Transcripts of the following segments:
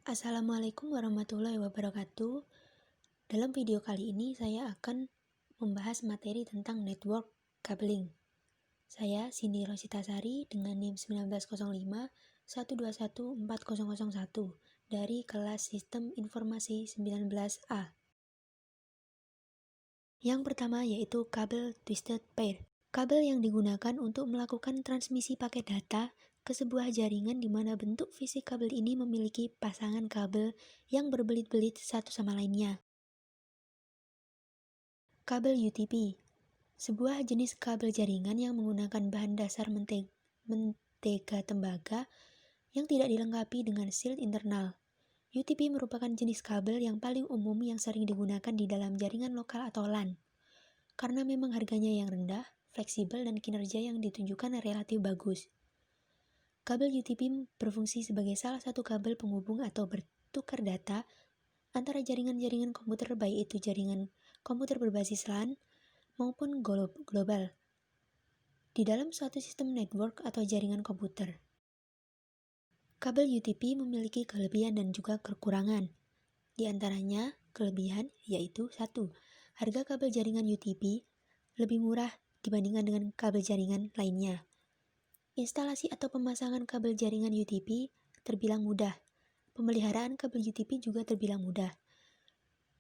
Assalamualaikum warahmatullahi wabarakatuh. Dalam video kali ini saya akan membahas materi tentang network cabling. Saya Cindy Rositasari dengan NIM 1905 121 4001 dari kelas Sistem Informasi 19A. Yang pertama yaitu kabel twisted pair. Kabel yang digunakan untuk melakukan transmisi paket data ke sebuah jaringan di mana bentuk fisik kabel ini memiliki pasangan kabel yang berbelit-belit satu sama lainnya. Kabel UTP, sebuah jenis kabel jaringan yang menggunakan bahan dasar mentega tembaga yang tidak dilengkapi dengan shield internal. UTP merupakan jenis kabel yang paling umum yang sering digunakan di dalam jaringan lokal atau LAN. Karena memang harganya yang rendah, fleksibel, dan kinerja yang ditunjukkan relatif bagus. Kabel UTP berfungsi sebagai salah satu kabel penghubung atau bertukar data antara jaringan-jaringan komputer, baik itu jaringan komputer berbasis LAN maupun global di dalam suatu sistem network atau jaringan komputer. Kabel UTP memiliki kelebihan dan juga kekurangan. Di antaranya, kelebihan yaitu 1. Harga kabel jaringan UTP lebih murah dibandingkan dengan kabel jaringan lainnya. Instalasi atau pemasangan kabel jaringan UTP terbilang mudah. Pemeliharaan kabel UTP juga terbilang mudah.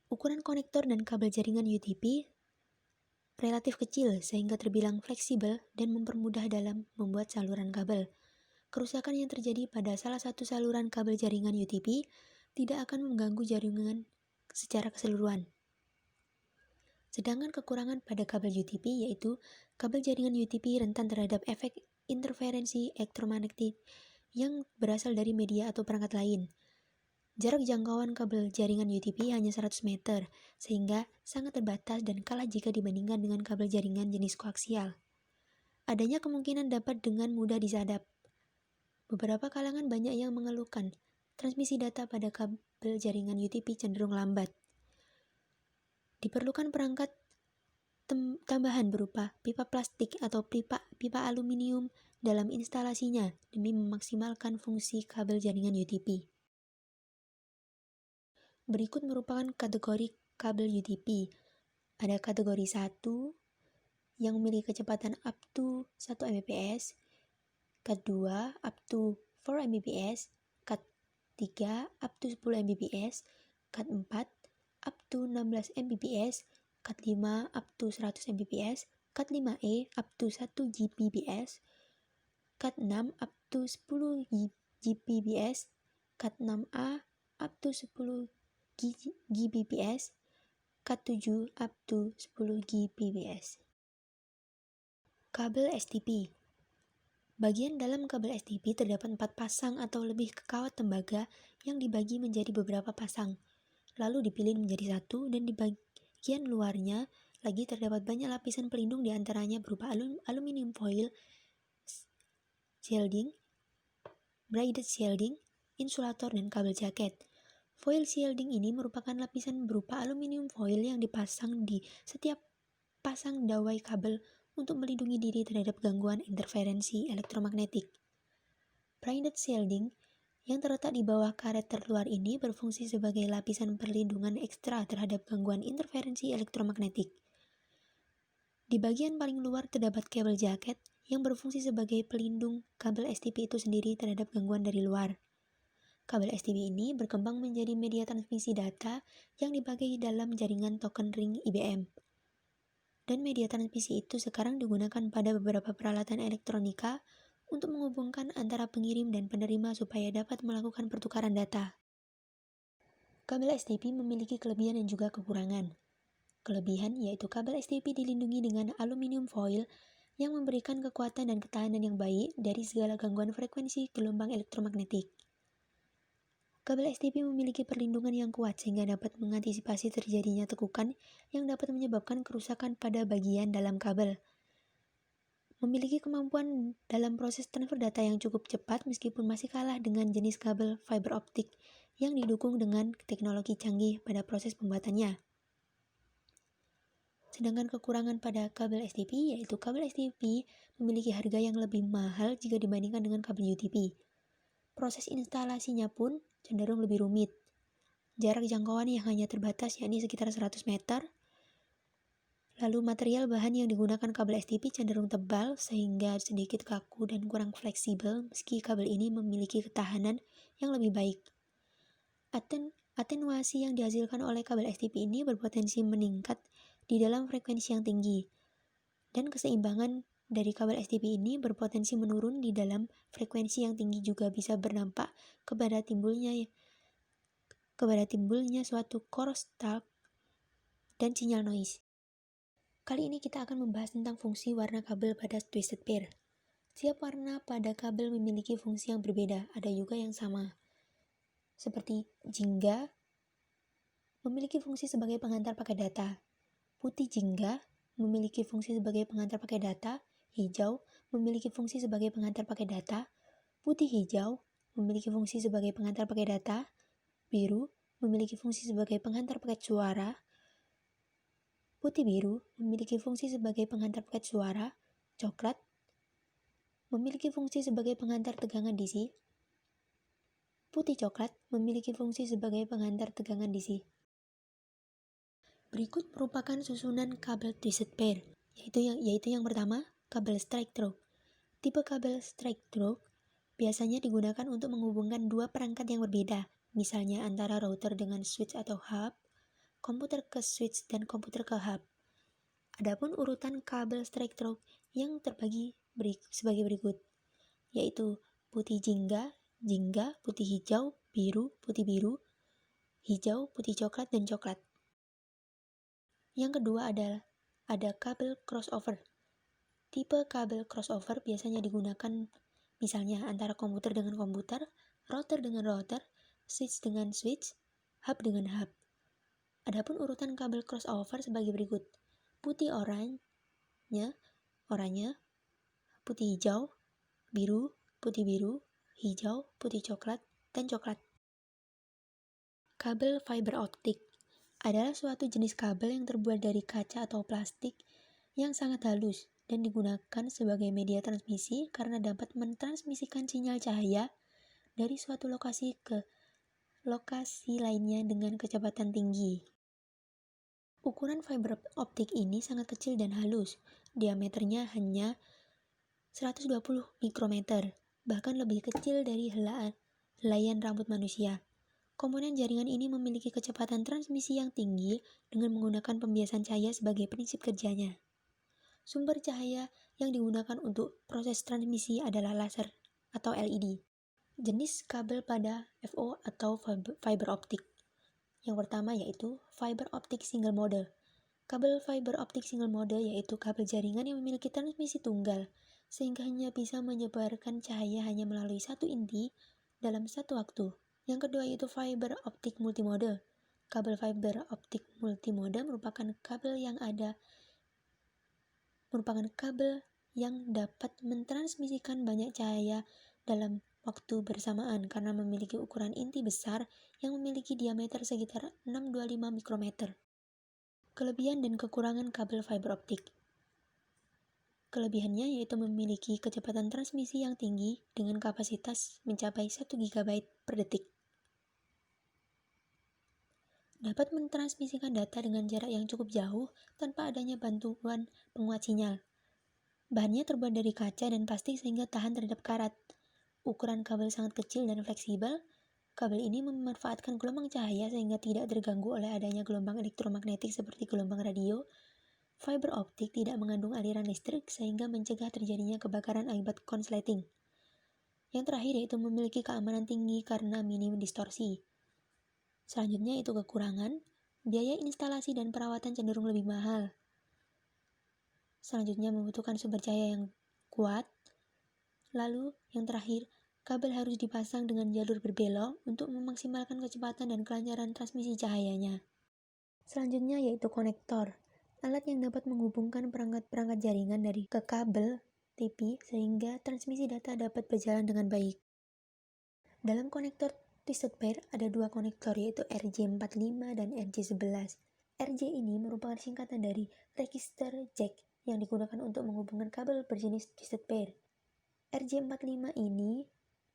Ukuran konektor dan kabel jaringan UTP relatif kecil sehingga terbilang fleksibel dan mempermudah dalam membuat saluran kabel. Kerusakan yang terjadi pada salah satu saluran kabel jaringan UTP tidak akan mengganggu jaringan secara keseluruhan. Sedangkan kekurangan pada kabel UTP yaitu kabel jaringan UTP rentan terhadap efek interferensi elektromagnetik yang berasal dari media atau perangkat lain. Jarak jangkauan kabel jaringan UTP hanya 100 meter, sehingga sangat terbatas dan kalah jika dibandingkan dengan kabel jaringan jenis koaksial. Adanya kemungkinan dapat dengan mudah disadap. Beberapa kalangan banyak yang mengeluhkan transmisi data pada kabel jaringan UTP cenderung lambat. Diperlukan perangkat tambahan berupa pipa plastik atau pipa aluminium dalam instalasinya demi memaksimalkan fungsi kabel jaringan UTP. Berikut merupakan kategori kabel UTP. Ada kategori 1 yang memiliki kecepatan up to 1 Mbps, cat 2 up to 4 Mbps, cat 3 up to 10 Mbps, cat 4 up to 16 Mbps, cat 5 up to 100 Mbps, cat 5e up to 1 Gbps, cat 6 up to 10 Gbps, cat 6a up to 10 Gbps, cat 7 up to 10 Gbps. Kabel STP. Bagian dalam kabel STP terdapat 4 pasang atau lebih kawat tembaga yang dibagi menjadi beberapa pasang, lalu dipilih menjadi satu, dan di bagian luarnya lagi terdapat banyak lapisan pelindung, diantaranya berupa aluminium foil, shielding, braided shielding, insulator, dan kabel jaket. Foil shielding ini merupakan lapisan berupa aluminium foil yang dipasang di setiap pasang dawai kabel untuk melindungi diri terhadap gangguan interferensi elektromagnetik. Braided shielding yang terletak di bawah karet terluar ini berfungsi sebagai lapisan perlindungan ekstra terhadap gangguan interferensi elektromagnetik. Di bagian paling luar terdapat kabel jaket yang berfungsi sebagai pelindung kabel STP itu sendiri terhadap gangguan dari luar. Kabel STP ini berkembang menjadi media transmisi data yang dipakai dalam jaringan token ring IBM. Dan media transmisi itu sekarang digunakan pada beberapa peralatan elektronika untuk menghubungkan antara pengirim dan penerima supaya dapat melakukan pertukaran data. Kabel STP memiliki kelebihan dan juga kekurangan. Kelebihan yaitu kabel STP dilindungi dengan aluminium foil yang memberikan kekuatan dan ketahanan yang baik dari segala gangguan frekuensi gelombang elektromagnetik. Kabel STP memiliki perlindungan yang kuat sehingga dapat mengantisipasi terjadinya tekukan yang dapat menyebabkan kerusakan pada bagian dalam kabel. Memiliki kemampuan dalam proses transfer data yang cukup cepat meskipun masih kalah dengan jenis kabel fiber optik yang didukung dengan teknologi canggih pada proses pembuatannya. Sedangkan kekurangan pada kabel STP yaitu kabel STP memiliki harga yang lebih mahal jika dibandingkan dengan kabel UTP. Proses instalasinya pun cenderung lebih rumit. Jarak jangkauan yang hanya terbatas yakni sekitar 100 meter. Lalu material bahan yang digunakan kabel STP cenderung tebal sehingga sedikit kaku dan kurang fleksibel meski kabel ini memiliki ketahanan yang lebih baik. Atenuasi yang dihasilkan oleh kabel STP ini berpotensi meningkat di dalam frekuensi yang tinggi. Dan keseimbangan dari kabel STP ini berpotensi menurun di dalam frekuensi yang tinggi juga bisa berdampak kepada timbulnya suatu crosstalk dan sinyal noise. Kali ini kita akan membahas tentang fungsi warna kabel pada twisted pair. Setiap warna pada kabel memiliki fungsi yang berbeda, ada juga yang sama. Seperti jingga memiliki fungsi sebagai pengantar paket data. Putih jingga memiliki fungsi sebagai pengantar paket data. Hijau memiliki fungsi sebagai pengantar paket data. Putih hijau memiliki fungsi sebagai pengantar paket data. Biru memiliki fungsi sebagai pengantar paket suara. Putih biru memiliki fungsi sebagai pengantar paket suara. Coklat memiliki fungsi sebagai pengantar tegangan DC. Putih coklat memiliki fungsi sebagai pengantar tegangan DC. Berikut merupakan susunan kabel twisted pair, yaitu yang pertama, kabel straight through. Tipe kabel straight through biasanya digunakan untuk menghubungkan dua perangkat yang berbeda, misalnya antara router dengan switch atau hub, komputer ke switch dan komputer ke hub. Adapun urutan kabel straight through yang terbagi sebagai berikut, yaitu putih jingga, putih hijau, biru, putih biru, hijau, putih coklat, dan coklat. Yang kedua adalah ada kabel crossover. Tipe kabel crossover biasanya digunakan misalnya antara komputer dengan komputer, router dengan router, switch dengan switch, hub dengan hub. Adapun urutan kabel crossover sebagai berikut. Putih oranye, putih hijau, biru, putih biru, hijau, putih coklat, dan coklat. Kabel fiber optik adalah suatu jenis kabel yang terbuat dari kaca atau plastik yang sangat halus dan digunakan sebagai media transmisi karena dapat mentransmisikan sinyal cahaya dari suatu lokasi ke lokasi lainnya dengan kecepatan tinggi. Ukuran fiber optik ini sangat kecil dan halus, diameternya hanya 120 mikrometer, bahkan lebih kecil dari helaian rambut manusia. Komponen jaringan ini memiliki kecepatan transmisi yang tinggi dengan menggunakan pembiasan cahaya sebagai prinsip kerjanya. Sumber cahaya yang digunakan untuk proses transmisi adalah laser atau LED. Jenis kabel pada FO atau fiber optik. Yang pertama yaitu fiber optic single mode. Kabel fiber optic single mode yaitu kabel jaringan yang memiliki transmisi tunggal, sehingga hanya bisa menyebarkan cahaya hanya melalui satu inti dalam satu waktu. Yang kedua yaitu fiber optic multimode. Kabel fiber optic multimode merupakan kabel yang dapat mentransmisikan banyak cahaya dalam waktu bersamaan karena memiliki ukuran inti besar yang memiliki diameter sekitar 625 mikrometer. Kelebihan dan kekurangan kabel fiber optik. Kelebihannya yaitu memiliki kecepatan transmisi yang tinggi dengan kapasitas mencapai 1 GB per detik. Dapat mentransmisikan data dengan jarak yang cukup jauh tanpa adanya bantuan penguat sinyal. Bahannya terbuat dari kaca dan plastik sehingga tahan terhadap karat. Ukuran kabel sangat kecil dan fleksibel. Kabel ini memanfaatkan gelombang cahaya sehingga tidak terganggu oleh adanya gelombang elektromagnetik seperti gelombang radio. Fiber optik tidak mengandung aliran listrik sehingga mencegah terjadinya kebakaran akibat konsleting. Yang terakhir yaitu memiliki keamanan tinggi karena minim distorsi. Selanjutnya itu kekurangan, biaya instalasi dan perawatan cenderung lebih mahal. Selanjutnya membutuhkan sumber cahaya yang kuat. Lalu yang terakhir, kabel harus dipasang dengan jalur berbelok untuk memaksimalkan kecepatan dan kelancaran transmisi cahayanya. Selanjutnya yaitu konektor, alat yang dapat menghubungkan perangkat-perangkat jaringan dari ke kabel TV sehingga transmisi data dapat berjalan dengan baik. Dalam konektor twisted pair ada dua konektor yaitu RJ45 dan RJ11. RJ ini merupakan singkatan dari register jack yang digunakan untuk menghubungkan kabel berjenis twisted pair. RJ45 ini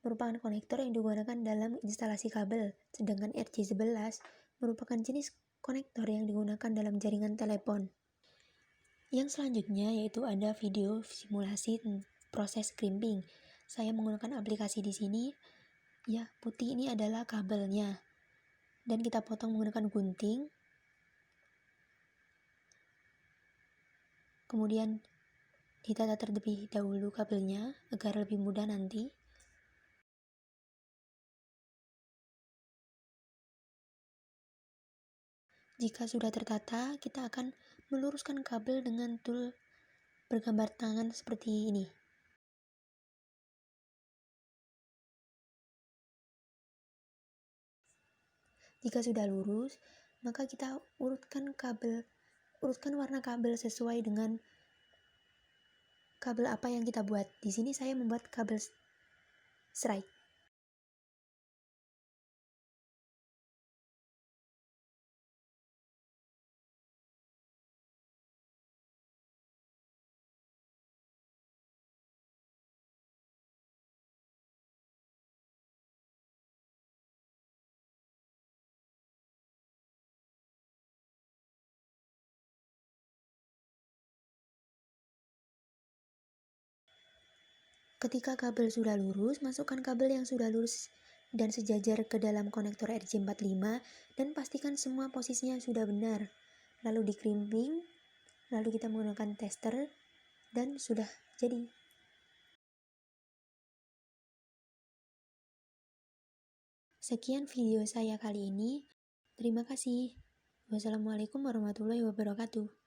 merupakan konektor yang digunakan dalam instalasi kabel, sedangkan RJ11 merupakan jenis konektor yang digunakan dalam jaringan telepon. Yang selanjutnya yaitu ada video simulasi proses crimping. Saya menggunakan aplikasi di sini. Ya, putih ini adalah kabelnya. Dan kita potong menggunakan gunting. Kemudian ditata terlebih dahulu kabelnya agar lebih mudah nanti. Jika sudah tertata, kita akan meluruskan kabel dengan tool bergambar tangan seperti ini. Jika sudah lurus, maka kita urutkan warna kabel sesuai dengan kabel apa yang kita buat. Di sini saya membuat kabel strike. Ketika kabel sudah lurus, masukkan kabel yang sudah lurus dan sejajar ke dalam konektor RJ45 dan pastikan semua posisinya sudah benar. Lalu di crimping, lalu kita menggunakan tester dan sudah jadi. Sekian video saya kali ini. Terima kasih. Wassalamualaikum warahmatullahi wabarakatuh.